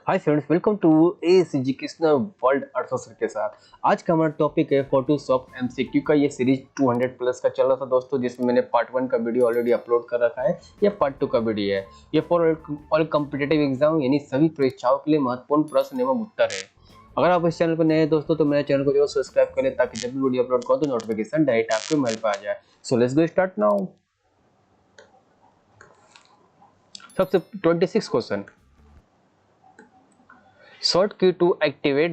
Hi friends, welcome to ACG Krishna world अर्थशास्त्र के साथ। आज का हमारा टॉपिक है फोटोशॉप एमसीक्यू का। ये सीरीज 200 प्लस का चल रहा था दोस्तों, जिसमें मैंने पार्ट 1 का वीडियो ऑलरेडी अपलोड कर रखा है। ये पार्ट 2 का वीडियो है। ये फॉर ऑल कॉम्पिटिटिव एग्जाम यानी सभी परीक्षाओं के लिए महत्वपूर्ण प्रश्न एवं उत्तर है। अगर आप इस चैनल पर नए हैं दोस्तों तो मेरे चैनल को जरूर सब्सक्राइब करें, ताकि जब भी वीडियो अपलोड करो तो नोटिफिकेशन डायरेक्ट आपके मोबाइल पर आ जाए। So let's go start now. सबसे 26 question, short key to activate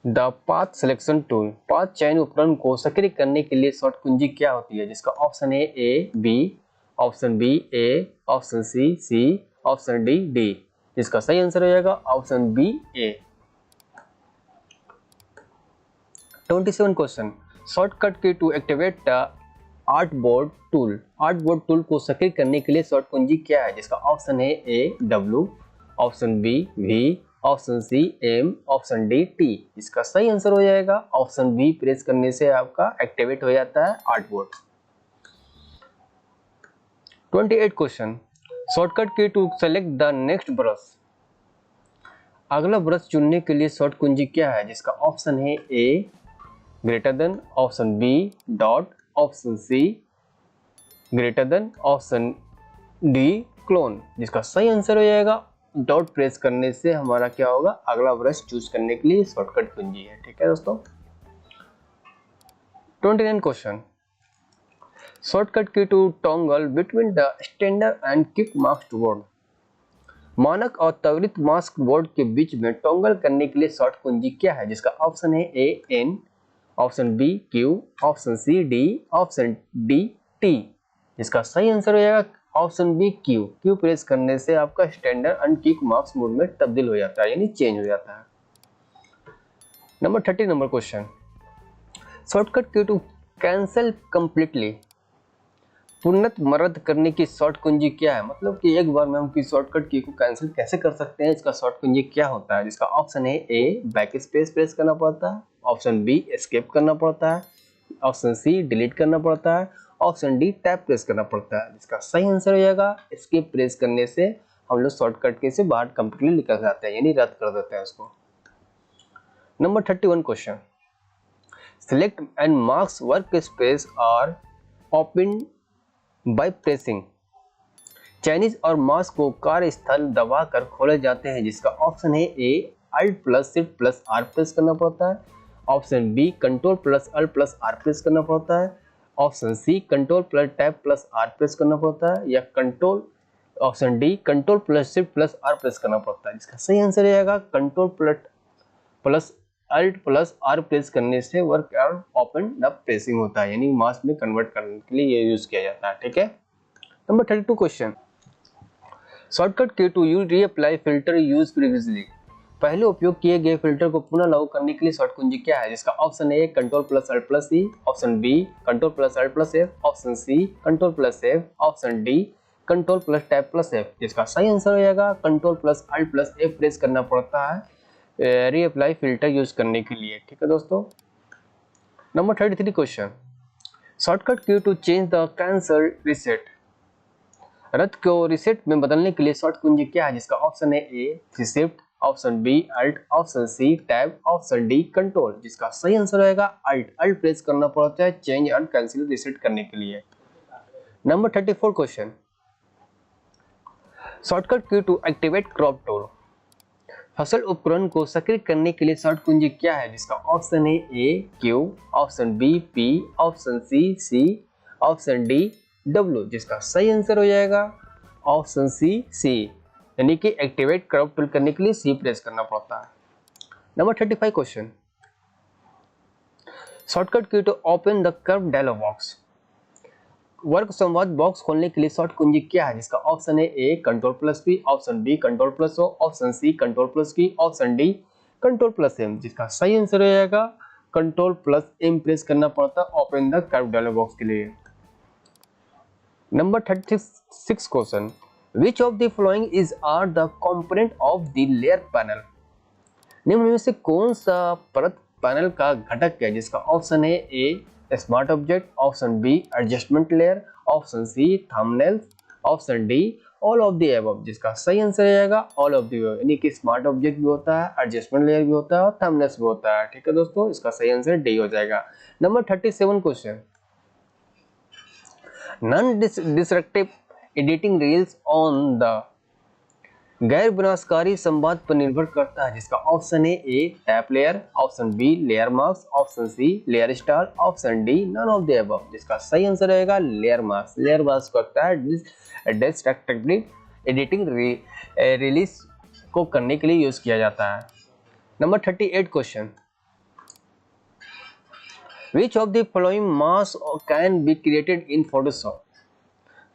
the path selection tool. पाथ चयन उपकरण को सक्रिय करने के लिए शॉर्ट कुंजी क्या होती है? जिसका ऑप्शन है A B, option B A, option C C, option D D. जिसका सही आंसर हो जाएगा option B A. 27 question, shortcut key to activate the art board tool. Art board tool को सक्रिय करने के लिए शॉर्ट कुंजी क्या है? जिसका ऑप्शन है A W, option B V, option C M, option D T. इसका सही आंसर हो जाएगा ऑप्शन बी। प्रेस करने से आपका एक्टिवेट हो जाता है art board. 28 question, shortcut key to select the next brush. अगला ब्रश चुनने के लिए शॉर्ट कुंजी क्या है? जिसका ऑप्शन है A greater than, option B dot, option C greater than, option D colon. जिसका सही आंसर हो जाएगा डॉट। प्रेस करने से हमारा क्या होगा? अगला ब्रश चूज करने के लिए शॉर्टकट कुंजी है। ठीक है दोस्तों। 29 question, shortcut key to toggle between the standard and quick mask board. मानक और त्वरित मास्क बोर्ड के बीच में टॉन्गल करने के लिए शॉर्ट कुंजी क्या है? जिसका ऑप्शन है A N, option B Q, option C D, option D T. इसका सही आंसर हो जाएगा option B Q. Q press करने से आपका standard and quick mask mode में तब्दील हो जाता है, यानी चेंज हो जाता है। Number 30 number question, shortcut key to cancel completely. पूर्णतः रद्द करने की शॉर्ट कुंजी क्या है? मतलब कि एक बार में हम की शॉर्टकट की को कैंसिल कैसे कर सकते हैं, इसका शॉर्ट कुंजी क्या होता है? जिसका ऑप्शन है ए बैक स्पेस प्रेस करना पड़ता है, ऑप्शन बी एस्केप करना पड़ता है, ऑप्शन सी डिलीट करना पड़ता है, ऑप्शन डी टैप प्रेस करना पड़ता है। इसका सही आंसर हो जाएगा एस्केप प्रेस करने से हम लोग शॉर्टकट के से बाहर कंप्लीटली निकल जाते हैं, यानी रद्द कर देते हैं उसको। Number 31 question, select and mask workspace are open by pressing. चाइनीज और माउस को कार्यस्थल दबाकर खोले जाते हैं। जिसका ऑप्शन है A alt plus shift plus R press करना पड़ता है, option B control plus alt plus R press करना पड़ता है, option C control plus tab plus R press करना पड़ता है, या option D control plus shift plus R press करना पड़ता है। इसका सही आंसर रहेगा control plus alt plus R press करने से वर्क और ओपन द प्रेसिंग होता है, यानी माउस में कन्वर्ट करने के लिए ये यूज किया जाता है। ठीक है। Number 32 question, shortcut key to use reapply filter use previously. पहले उपयोग किए गए फिल्टर को पुनः लागू करने के लिए शॉर्ट कुंजी क्या है? जिसका option A control plus alt plus C, option B control plus alt plus F, option C control plus F, option D control plus tab plus F. जिसका सही आंसर हो जाएगा control plus alt plus F press करना पड़ता है reapply filter use करने के लिए। ठीक है दोस्तों। Number 33 question, shortcut key to change the cancel reset. रद्द को रिसेट में बदलने के लिए शॉर्ट कुंजी क्या है? जिसका ऑप्शन है A shift, option B alt, option C tab, option D control. जिसका सही आंसर रहेगा अल्ट। अल्ट प्रेस करना पड़ता है चेंज एंड कैंसिल रिसेट करने के लिए। Number 34 question, shortcut key to activate crop tool. फसल उपकरण को सक्रिय करने के लिए शॉर्ट कुंजी क्या है? जिसका ऑप्शन है A Q, option B P, option C C, option D W. जिसका सही आंसर हो जाएगा ऑप्शन सी, यानी कि एक्टिवेट क्रॉप टूल करने के लिए सी प्रेस करना पड़ता है। Number 35 question, shortcut key to open the curve dialogue box. वर्क संवाद बॉक्स खोलने के लिए शॉर्ट कुंजी क्या है? जिसका ऑप्शन है A control plus P, option B control plus O, option C control plus K, option D control plus M. जिसका सही आंसर हो जाएगा कंट्रोल प्लस एम प्रेस करना पड़ता है open the curve dialogue box के लिए। Number 36 question, which of the following is are the component of the layer panel. निम्न में से कौन सा परत पैनल का घटक है? जिसका ऑप्शन है A smart object, option B adjustment layer, option C thumbnail, option D all of the above, जिसका सही आंसर रहेगा ऑल ऑफ द एबव, यानी कि स्मार्ट ऑब्जेक्ट भी होता है, एडजस्टमेंट लेयर भी होता है और थंबनेल्स भी होता है। ठीक है दोस्तों, इसका सही आंसर डी हो जाएगा। Number 37 question, non destructive editing relies on the, गैर विनाशकारी संवाद पर निर्भर करता है, जिसका option A tap layer, option B layer mask, option C layer style, option D none of the above, जिसका सही आंसर रहेगा लेयर मास्क। लेयर मास्क करता है डिस्ट्रक्टिव एडिटिंग रिलीज को करने के लिए यूज किया जाता है। Number 38 question, which of the following mask can be created in Photoshop,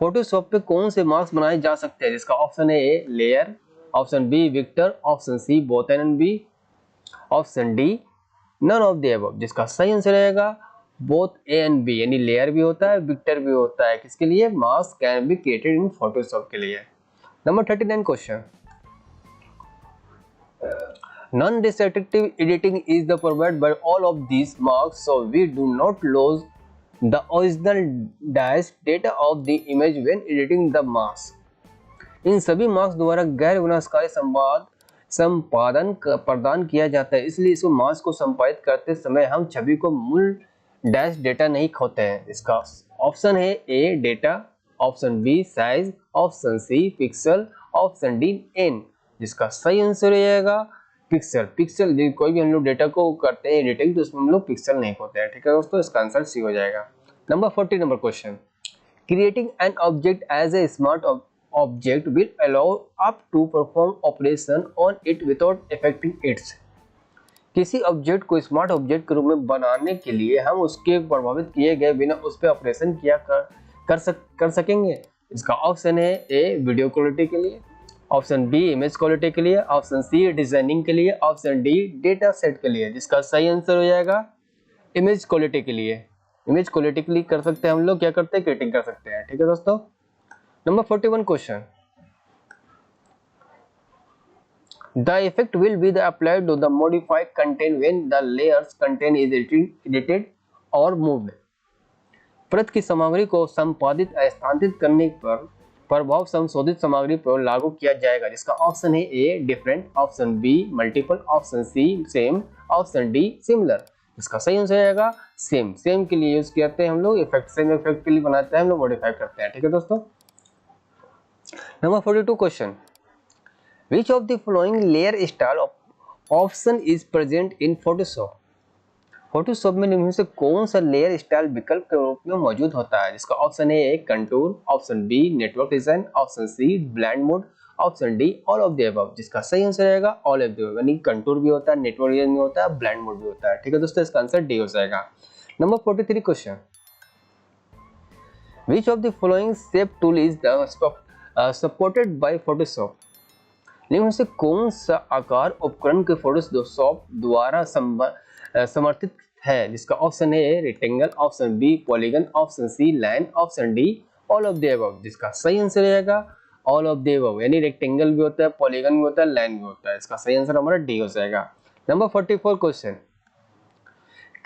Photoshop पे कौन से मास्क बनाए जा सकते हैं, जिसका option A layer, option B vector, option C both and B, option D none of the above, जिसका सही आंसर रहेगा बोथ ए एंड बी, यानी लेयर भी होता है विक्टर भी होता है, किसके लिए, mask can be created in Photoshop के लिए। Number 39 question, non destructive editing is the provided by all of these marks, so we do not lose the original dashed data of the image when editing the mask। इन सभी marks द्वारा गैर विनाशकारी संपादन प्रदान किया जाता है, इसलिए इस मार्क्स को संपादित करते समय हम छवि को मूल डैश डेटा नहीं खोते हैं। इसका ऑप्शन है A data, option B size, option C pixel, option D N, जिसका सही आंसर रहेगा पिक्सल। पिक्सल कोई भी हम लोग डेटा को करते हैं एडिटिंग तो उसमें हम लोग पिक्सल नहीं होते हैं। ठीक है दोस्तों, इसका आंसर सी हो जाएगा। Number 40 number question, creating an object as a smart object will allow up to perform operation on it without affecting its. किसी ऑब्जेक्ट को स्मार्ट ऑब्जेक्ट के रूप में बनाने के लिए हम उसके प्रभावित किए गए बिना उस पर ऑपरेशन किया कर सकेंगे। इसका ऑप्शन है ए वीडियो क्वालिटी के लिए, ऑप्शन बी इमेज क्वालिटी के लिए, ऑप्शन सी डिजाइनिंग के लिए, ऑप्शन डी डेटा सेट के लिए, जिसका सही आंसर हो जाएगा इमेज क्वालिटी के लिए। इमेज क्वालिटी के लिए कर सकते हैं हम लोग, क्या करते हैं, क्रिएटिंग कर सकते हैं। ठीक है दोस्तों। Number 41 question, the effect will be applied to the modified content when the layers content is edited or moved। परत की सामग्री को संपादित स्थानांतरित करने पर प्रभाव संशोधित सामग्री पर लागू किया जाएगा, जिसका ऑप्शन है A different, option B multiple, option C same, option D similar. इसका सही आंसर आएगा सेम। सेम के लिए यूज करते हैं हम लोग, इफेक्ट सेम इफेक्ट के लिए बनाते हैं हम लोग, मॉडिफाई करते हैं। ठीक है दोस्तों। Number 42 question, which of the following layer style option is present in Photoshop। Photoshop में निम्न से कौन सा लेयर स्टाइल विकल्प के रूप में मौजूद होता है, जिसका ऑप्शन है A contour, option B network design, option C blend mode, option D all of the above, जिसका सही आंसर रहेगा ऑल ऑफ द अबव, यानी कंटूर भी होता है, नेटवर्क डिजाइन भी होता है, ब्लेंड मोड भी होता है। ठीक है दोस्तों, इसका आंसर डी हो जाएगा। Number 43 question, which of the following shape tool is supported by Photoshop। निम्न से कौन सा आकार उपकरण के फोटोशॉप द्वारा समर्थित है, जिसका ऑप्शन है rectangle, option B polygon, option C line, option D all of the above, जिसका सही आंसर रहेगा ऑल ऑफ द अबव, यानी रेक्टेंगल भी होता है, पॉलीगन भी होता है, लाइन भी होता है। इसका सही आंसर हमारा डी हो जाएगा। Number 44 question,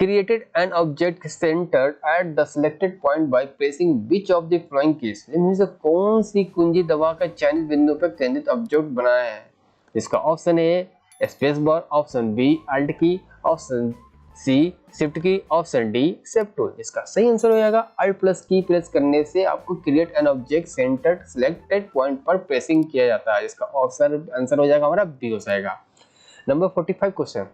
created an object centered at the selected point by pressing which of the following keys। इनमें से कौन सी कुंजी दबाकर चयनित बिंदु पर केंद्रित ऑब्जेक्ट बनाया है, इसका option A space bar, option B alt key, option C shift key, option D shift tool. इसका सही आंसर हो जाएगा अल्ट प्लस की प्रेस करने से आपको create an object centred selected point पर प्रेसिंग किया जाता है। इसका ऑप्शन आंसर हो जाएगा हमारा बी हो जाएगा। Number 45 question,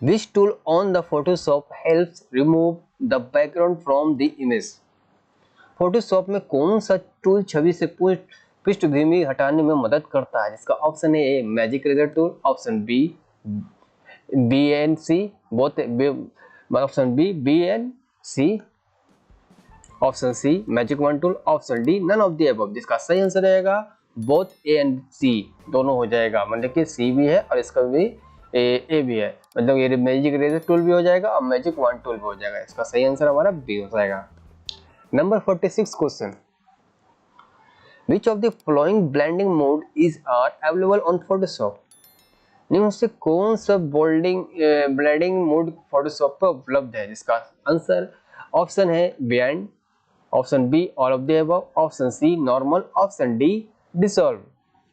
which tool on the Photoshop helps remove the background from the image। Photoshop में कौन सा टूल छवि से पृष्ठभूमि हटाने में मदद करता है, जिसका ऑप्शन है A magic eraser tool, option B BNC both, option B BNC, option C magic wand tool, option D none of the above, जिसका सही आंसर रहेगा बोथ ए एंड सी, दोनों हो जाएगा, मतलब कि सी भी है और इसका भी ए भी है, मतलब ये मैजिक इरेजर टूल भी हो जाएगा और मैजिक वन टूल भी हो जाएगा। इसका सही आंसर हमारा बी हो जाएगा। Number 46 question, which of the following blending mode is are available on Photoshop. निम्न से कौन सा ब्लेंडिंग मोड फोटोशॉप पर उपलब्ध है, जिसका आंसर ऑप्शन है beyond, option B all of the above, option C normal, option D dissolve.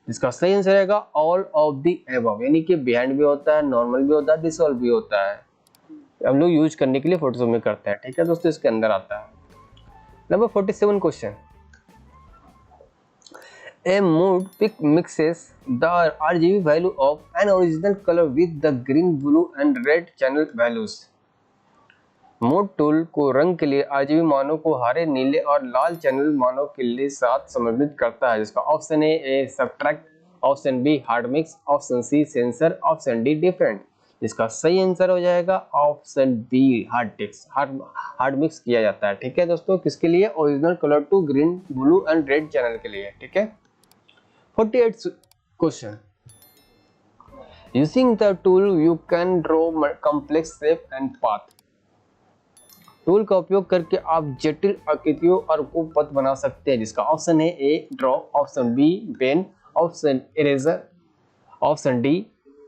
इसका सही आंसर रहेगा ऑल ऑफ द अबव, यानी कि बिहाइंड भी होता है, नॉर्मल भी होता है, डिसॉल्व भी होता है। हम लोग यूज करने के लिए फोटोशॉप में करते हैं, ठीक है दोस्तों, इसके अंदर आता है। Number 47 question, A mood pick mixes the RGB value of an original color with the green, blue and red channel values. Mode tool को रंग के लिए RGB मानों को हरे, नीले और लाल चैनल मानों के लिए साथ समन्वित करता है, जिसका option A subtract, option B hard mix, option C sensor, option D different. इसका सही आंसर हो जाएगा ऑप्शन बी हार्ड मिक्स किया जाता है, ठीक है दोस्तों, किसके लिए? Original colour to green, blue and red channel के लिए, ठीक है। 48th question, using the tool you can draw complex shape and path. Tool का उपयोग करके आप जटिल आकृतियों और को पथ बना सकते हैं, जिसका ऑप्शन है A draw, option B pen, option eraser, option D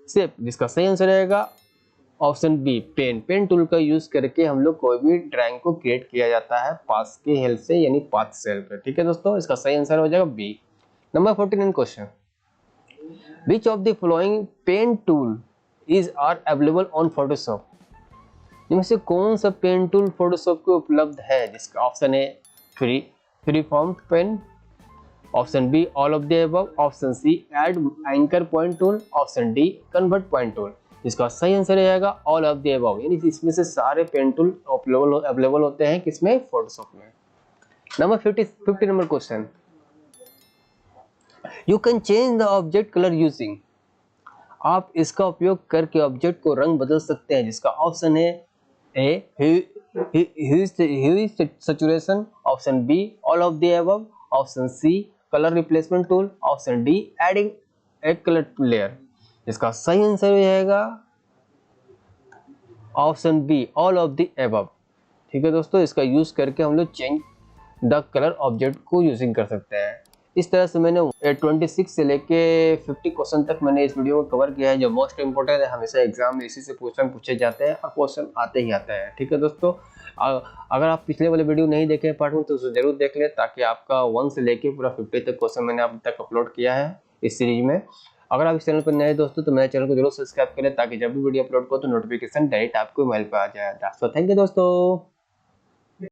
shape. जिसका सही आंसर रहेगा option B pen. Pen tool का यूज करके हम लोग कोई भी ड्राइंग को क्रिएट किया जाता है पास के हेल्प से, यानी पाथ से हेल्प से, ठीक है दोस्तों, इसका सही आंसर हो जाएगा B. Number 49 question, which of the following pen tool are available on Photoshop? इनमें से कौन सा पेन टूल फोटोशॉप पे उपलब्ध है? जिसका ऑप्शन है free form pen, option B all of the above, option C add anchor point tool, option D convert point tool. इसका सही आंसर रहेगा ऑल ऑफ द अबव, यानी इसमें से सारे पेन टूल अवेलेबल होते हैं किसमें? फोटोशॉप में। Number 50 number question, you can change the object colour using. आप इसका उपयोग करके ऑब्जेक्ट को रंग बदल सकते हैं, जिसका ऑप्शन है A hue saturation, option B all of the above, option C colour replacement tool, option D adding a colour layer. इसका सही आंसर हो जाएगा option B all of the above, ठीक है दोस्तों, इसका यूज करके हम लोग चेंज द कलर ऑब्जेक्ट को यूजिंग कर सकते हैं। इस तरह से मैंने 26 से लेके 50 क्वेश्चन तक मैंने इस वीडियो को कवर किया है, जो मोस्ट इंपोर्टेंट है, हमेशा एग्जाम में इसी से क्वेश्चन पूछे जाते हैं और क्वेश्चन आते ही आते हैं, ठीक है दोस्तों। अगर आप पिछले वाले वीडियो नहीं देखे पार्ट में तो उसे जरूर देख लें, ताकि आपका 1 से लेके पूरा 50 तक क्वेश्चन मैंने अब तक अपलोड किया है इस सीरीज में। अगर आप इस चैनल पर नए दोस्तों तो मेरे चैनल को जरूर सब्सक्राइब करें, ताकि जब भी वीडियो अपलोड करो तो नोटिफिकेशन डायरेक्ट आपको मेल पर आ जाए। तो थैंक यू दोस्तों।